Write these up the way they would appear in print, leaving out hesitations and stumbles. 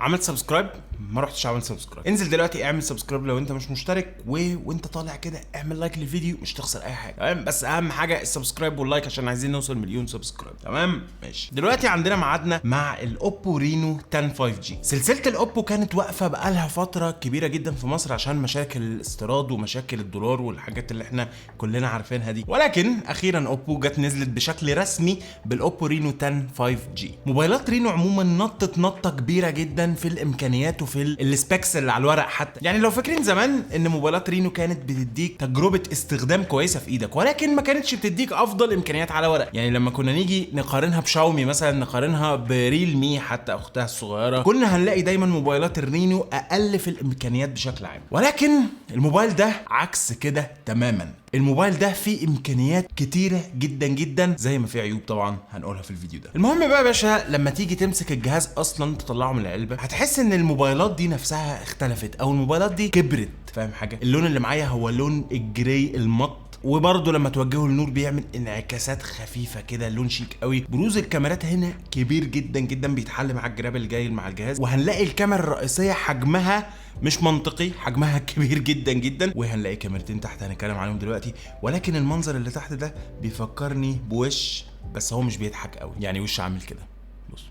عملت سبسكرايب؟ ما رحتش عملت سبسكرايب. انزل دلوقتي اعمل سبسكرايب لو انت مش مشترك، وانت طالع كده اعمل لايك للفيديو، مش تخسر اي حاجه. تمام؟ بس اهم حاجه السبسكرايب واللايك عشان عايزين نوصل مليون سبسكرايب. تمام ماشي. دلوقتي عندنا ميعادنا مع الاوبو رينو 10 5G. سلسله الاوبو كانت واقفه بقالها فتره كبيره جدا في مصر عشان مشاكل الاستيراد ومشاكل الدولار والحاجات اللي احنا كلنا عارفينها دي، ولكن اخيرا اوبو جت نزلت بشكل رسمي بالاوبو رينو 10 5G. موبايلات رينو عموما نطت نطه كبيره جدا في الامكانيات وفي السبيكس اللي على الورق حتى. يعني لو فاكرين زمان ان موبايلات رينو كانت بتديك تجربه استخدام كويسه في ايدك، ولكن ما كانتش بتديك افضل امكانيات على ورق. يعني لما كنا نيجي نقارنها بشاومي مثلا، نقارنها بريل مي حتى اختها الصغيره، كنا هنلاقي دايما موبايلات الرينو اقل في الامكانيات بشكل عام. ولكن الموبايل ده عكس كده تماما. الموبايل ده فيه امكانيات كتيره جدا جدا زي ما فيه عيوب طبعا هنقولها في الفيديو ده. المهم بقى يا باشا، لما تيجي تمسك الجهاز اصلا تطلعه من العلبه هتحس ان الموبايلات دي نفسها اختلفت، او الموبايلات دي كبرت. فاهم حاجه؟ اللون اللي معايا هو لون الجراي المط، وبرضه لما توجهه للنور بيعمل انعكاسات خفيفه كده، لون شيك قوي. بروز الكاميرات هنا كبير جدا جدا، بيتحل مع الجراب اللي جاي مع الجهاز. وهنلاقي الكاميرا الرئيسيه حجمها مش منطقي، حجمها كبير جدا جدا. وهنلاقي كاميرتين تحت هنتكلم عليهم دلوقتي، ولكن المنظر اللي تحت ده بيفكرني بوش، بس هو مش بيضحك قوي، يعني وش عامل كده. بص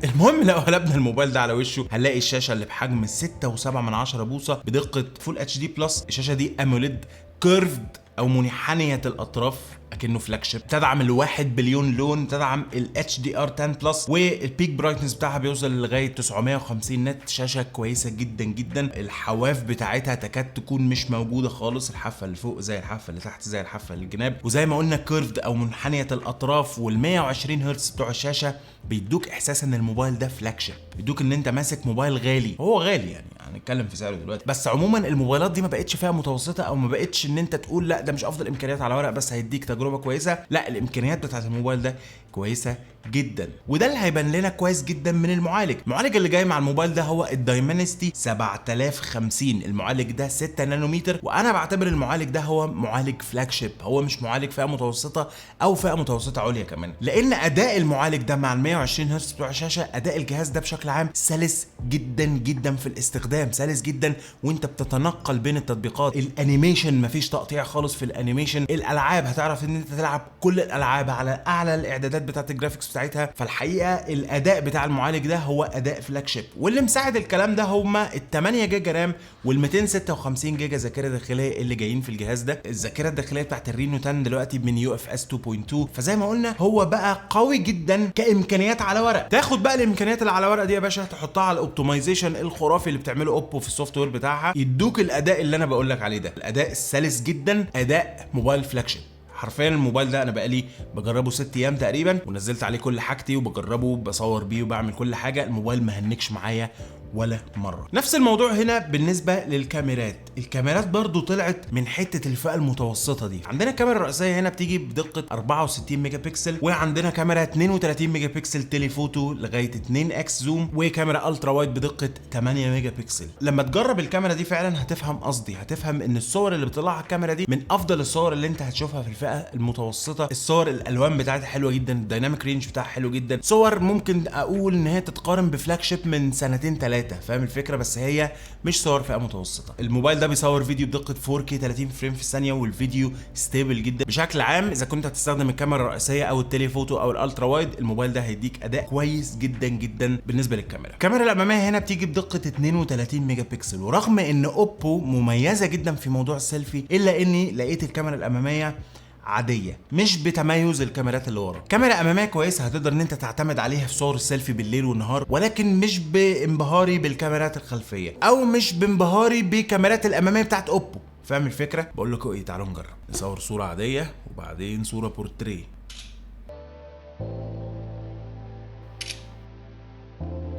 المهم لو قلبنا الموبايل ده على وشه هنلاقي الشاشه اللي بحجم 6.7 بوصه بدقه فول اتش دي بلس. الشاشه دي اموليد كيرفد او منحنيه الاطراف اكنه فلاج شيب، تدعم الواحد بليون لون، تدعم الاتش دي ار 10 بلس، والبيك برايتنس بتاعها بيوصل لغايه 950 نت. شاشه كويسه جدا جدا. الحواف بتاعتها تكاد تكون مش موجوده خالص، الحافه اللي فوق زي الحافه اللي تحت زي الحافه اللي الجناب. وزي ما قلنا كيرفد او منحنيه الاطراف، وال120 هرتز بتوع الشاشه بيدوك احساس ان الموبايل ده فلاج شيب، بيدوك ان انت ماسك موبايل غالي. هو غالي يعني هنتكلم في سعره دلوقتي، بس عموما الموبايلات دي ما بقتش فيها متوسطه، او ما بقتش ان انت تقول لا ده مش افضل امكانيات على ورق بس هيديك تجربه كويسه. لا، الامكانيات بتاعت الموبايل ده كويسه جدا، وده اللي هيبان لنا كويس جدا من المعالج اللي جاي مع الموبايل ده هو الدايمنستي 7050. المعالج ده 6 نانومتر، وانا بعتبر المعالج ده هو معالج فلاج شيب، هو مش معالج فئه متوسطه او فئه متوسطه عليا كمان، لان اداء المعالج ده مع ال 120 هرتز بتوع الشاشه، اداء الجهاز ده بشكل عام سلس جدا جدا في الاستخدام، سلس جدا وانت بتتنقل بين التطبيقات. الانيميشن مفيش تقطيع خالص في الانيميشن. الالعاب هتعرف ان انت تلعب كل الالعاب على اعلى الاعدادات بتاعت الجرافيكس بتاعتها. فالحقيقه الاداء بتاع المعالج ده هو اداء فلاج شيب، واللي مساعد الكلام ده هما ال 8 جيجا رام وال 256 جيجا ذاكره داخليه اللي جايين في الجهاز ده. الذاكره الداخليه بتاعت الرينو 10 دلوقتي من يو اف اس 2.2، فزي ما قلنا هو بقى قوي جدا كامكانيات على ورق. تاخد بقى الامكانيات اللي على ورق دي يا باشا تحطها على الاوبتمايزيشن الخرافي اللي بتعمله اوبو في السوفت وير بتاعها، يدوك الاداء اللي انا بقول لك عليه ده، الاداء السلس جدا، اداء موبايل فلاج شيب. حرفيا الموبايل ده انا بقالي بجربه 6 ايام تقريبا، ونزلت عليه كل حاجتي وبجربه بصور بيه وبعمل كل حاجه. الموبايل ما هنكش معايا ولا مره. نفس الموضوع هنا بالنسبه للكاميرات. الكاميرات برضو طلعت من حته الفئه المتوسطه دي. عندنا الكاميرا الرئيسيه هنا بتيجي بدقه 64 ميجا بكسل، وعندنا كاميرا 32 ميجا بكسل تيليفوتو لغايه 2 اكس زوم، وكاميرا الترا وايد بدقه 8 ميجا بكسل. لما تجرب الكاميرا دي فعلا هتفهم قصدي، هتفهم ان الصور اللي بتطلعها الكاميرا دي من افضل الصور اللي انت هتشوفها في الفئه المتوسطه. الصور الالوان بتاعتها حلوه جدا، الدايناميك رينج بتاعها حلو جدا، صور ممكن اقول ان هي تتقارن بفلاج شيب من سنتين ثلاثه. فاهم الفكره؟ بس هي مش صور فئه متوسطه. الموبايل ده بيصور فيديو بدقه 4K 30 فريم في الثانيه، والفيديو ستيبل جدا. بشكل عام اذا كنت هتستخدم الكاميرا الرئيسيه او التليفوتو او الالترا وايد، الموبايل ده هيديك اداء كويس جدا جدا. بالنسبه للكاميرا، الكاميرا الاماميه هنا بتيجي بدقه 32 ميجا بكسل، ورغم ان اوبو مميزه جدا في موضوع السيلفي، الا اني لقيت الكاميرا الاماميه عاديه، مش بتميز الكاميرات اللي ورا. كاميرا اماميه كويسه هتقدر ان انت تعتمد عليها في صور السيلفي بالليل والنهار، ولكن مش بانبهاري بالكاميرات الخلفيه، او مش بانبهاري بكاميرات الاماميه بتاعت اوبو. فاهم الفكره؟ بقول لكم ايه، تعالوا نجرب نصور صوره عاديه وبعدين صوره بورتريه.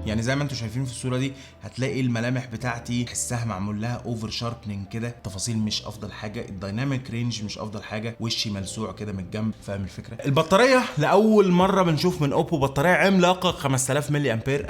يعني زي ما انتم شايفين في الصوره دي هتلاقي الملامح بتاعتي تحسها معمول لها اوفر شاربنينج كده، التفاصيل مش افضل حاجه، الدايناميك رينج مش افضل حاجه، وشي ملسوع كده من الجنب. فاهم الفكره؟ البطاريه لاول مره بنشوف من اوبو بطاريه عملاقه 5000 ملي امبير.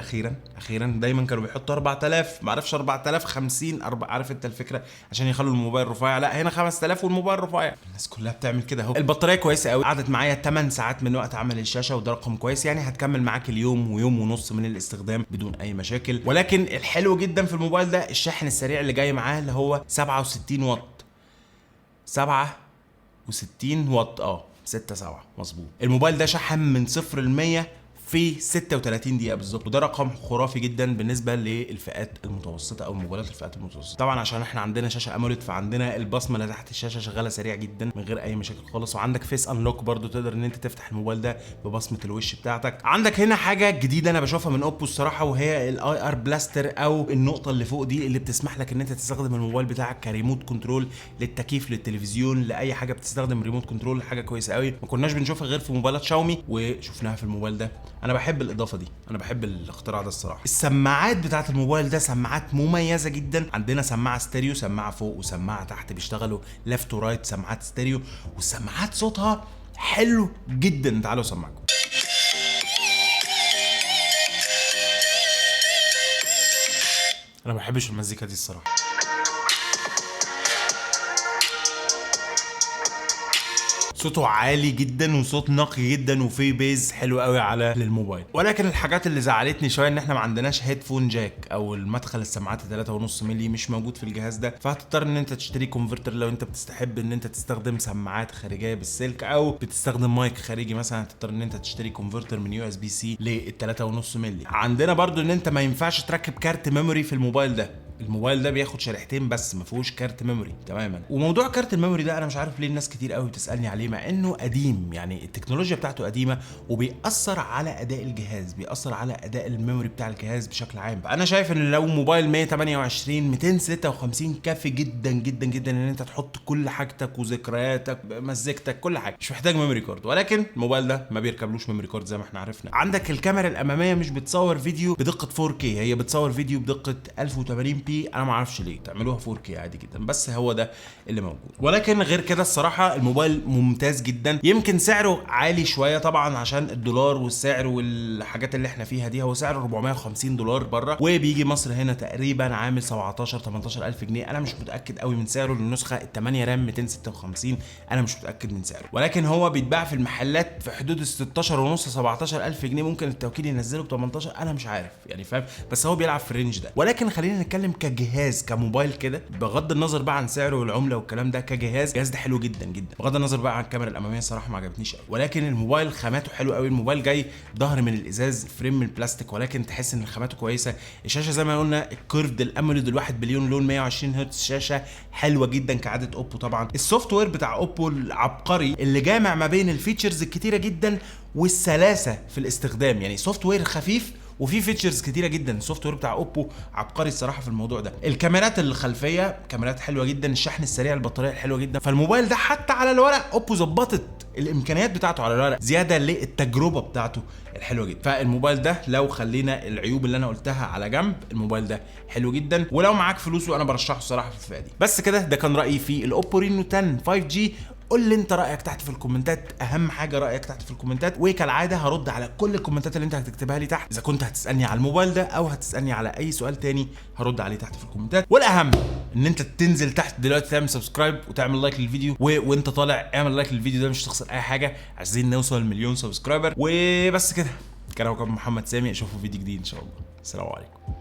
اخيرا دايما كانوا بيحطوا 4000، معرفش 4000 50 عارف انت الفكره، عشان يخلوا الموبايل رفيع. لا، هنا 5000 والموبايل رفيع. الناس كلها بتعمل كده اهو. البطاريه كويسه قوي، قعدت معايا 8 ساعات من وقت عمل الشاشه، وده رقم كويس. يعني هتكمل معاك اليوم ويوم ونص من الاستخدام بدون اي مشاكل. ولكن الحلو جدا في الموبايل ده الشاحن السريع اللي جاي معاه اللي هو 67 واط. 67 واط 6-7 مظبوط. الموبايل ده شحن من 0 ل 100 في 36 دقيقة بالظبط، وده رقم خرافي جدا بالنسبة للفئات المتوسطة او موبايلات الفئات المتوسطة. طبعا عشان احنا عندنا شاشة اموليد فعندنا البصمة اللي تحت الشاشة شغالة سريع جدا من غير اي مشاكل خالص، وعندك فيس انلوك برضو تقدر ان انت تفتح الموبايل ده ببصمة الوش بتاعتك. عندك هنا حاجة جديدة انا بشوفها من اوبو الصراحة، وهي الاي ار بلاستر او النقطة اللي فوق دي اللي بتسمح لك ان انت تستخدم الموبايل بتاعك كريموت كنترول للتكييف، للتلفزيون، لاي حاجة بتستخدم ريموت كنترول. حاجة كويسة قوي ما كناش بنشوفها غير في موبايلات شاومي وشفناها في الموبايل ده. انا بحب الاضافه دي، انا بحب الاختراع ده الصراحه. السماعات بتاعه الموبايل ده سماعات مميزه جدا. عندنا سماعه ستيريو، سماعه فوق وسماعه تحت بيشتغلوا ليفت ورايت، سماعات ستيريو، والسماعات صوتها حلو جدا. تعالوا اسمعكم. انا ما بحبش المزيكا دي الصراحه. صوته عالي جدا وصوت نقي جدا وفيه بيز حلو قوي على الموبايل. ولكن الحاجات اللي زعلتني شويه ان احنا ما عندناش هيدفون جاك او المدخل السماعات 3.5 مللي مش موجود في الجهاز ده، فهتضطر ان انت تشتري كونفرتر لو انت بتستحب ان انت تستخدم سماعات خارجيه بالسلك او بتستخدم مايك خارجي مثلا، هتضطر ان انت تشتري كونفرتر من يو اس بي سي لل 3.5 مللي. عندنا برضو ان انت ما ينفعش تركب كارت ميموري في الموبايل ده. الموبايل ده بياخد شريحتين بس ما فيهوش كارت ميموري تماما. وموضوع كارت الميموري ده انا مش عارف ليه الناس كتير قوي بتسالني عليه مع انه قديم، يعني التكنولوجيا بتاعته قديمه وبيأثر على اداء الجهاز، بيأثر على اداء الميموري بتاع الجهاز بشكل عام. فانا شايف ان لو موبايل 128 256 كافي جدا جدا جدا ان انت تحط كل حاجتك وذكرياتك مزيكتك كل حاجه، مش محتاج ميموري كارد. ولكن الموبايل ده ما بيركبلوش ميموري كارد زي ما احنا عرفنا. عندك الكاميرا الاماميه مش بتصور فيديو بدقه 4K، هي بتصور فيديو بدقه 1080p. انا ما اعرفش ليه تعملوها 4K عادي جدا، بس هو ده اللي موجود. ولكن غير كده الصراحه الموبايل ممتاز جدا. يمكن سعره عالي شويه طبعا عشان الدولار والسعر والحاجات اللي احنا فيها دي، هو سعره 450 دولار بره، وبيجي مصر هنا تقريبا عامل 18 الف جنيه. انا مش متاكد قوي من سعره للنسخه 8 رام 256، انا مش متاكد من سعره. ولكن هو بيتباع في المحلات في حدود 16 ونص 17 الف جنيه، ممكن التوكيل ينزله ب 18، انا مش عارف يعني فاهم، بس هو بيلعب في الرينج ده. ولكن خلينا نتكلم كجهاز كموبايل كده بغض النظر بقى عن سعره والعمله والكلام ده، كجهاز الجهاز ده حلو جدا جدا بغض النظر بقى عن الكاميرا الاماميه الصراحه ما عجبتنيش قوي. ولكن الموبايل خاماته حلوه قوي. الموبايل جاي ظهر من الازاز، فريم من البلاستيك، ولكن تحس ان خاماته كويسه. الشاشه زي ما قلنا الكيرفد الاموليد الواحد بليون لون 120 هرتز، شاشه حلوه جدا كعاده اوبو. طبعا السوفت وير بتاع اوبو العبقري اللي جامع ما بين الفيتشرز الكتيره جدا والسلاسه في الاستخدام، يعني سوفت وير خفيف وفي فيتشرز كتيره جدا. السوفت وير بتاع اوبو عبقري الصراحه في الموضوع ده. الكاميرات الخلفيه كاميرات حلوه جدا، الشحن السريع، البطاريه حلوه جدا. فالموبايل ده حتى على الورق اوبو ظبطت الامكانيات بتاعته على الورق زياده للتجربه بتاعته الحلوه جدا. فالموبايل ده لو خلينا العيوب اللي انا قلتها على جنب، الموبايل ده حلو جدا، ولو معاك فلوس وانا برشحه الصراحه في الفئه دي. بس كده ده كان رايي في الاوبو رينو 10 5G. قول لي انت رايك تحت في الكومنتات، اهم حاجه رايك تحت في الكومنتات، وكالعاده هرد على كل الكومنتات اللي انت هتكتبها لي تحت. اذا كنت هتسالني على الموبايل ده او هتسالني على اي سؤال تاني هرد عليه تحت في الكومنتات. والاهم ان انت تنزل تحت دلوقتي تعمل سبسكرايب وتعمل لايك للفيديو، وانت طالع اعمل لايك للفيديو ده مش تخسر اي حاجه. عايزين نوصل مليون سبسكرايبر. وبس كده كان محمد سامي، اشوفكم في فيديو جديد ان شاء الله. السلام عليكم.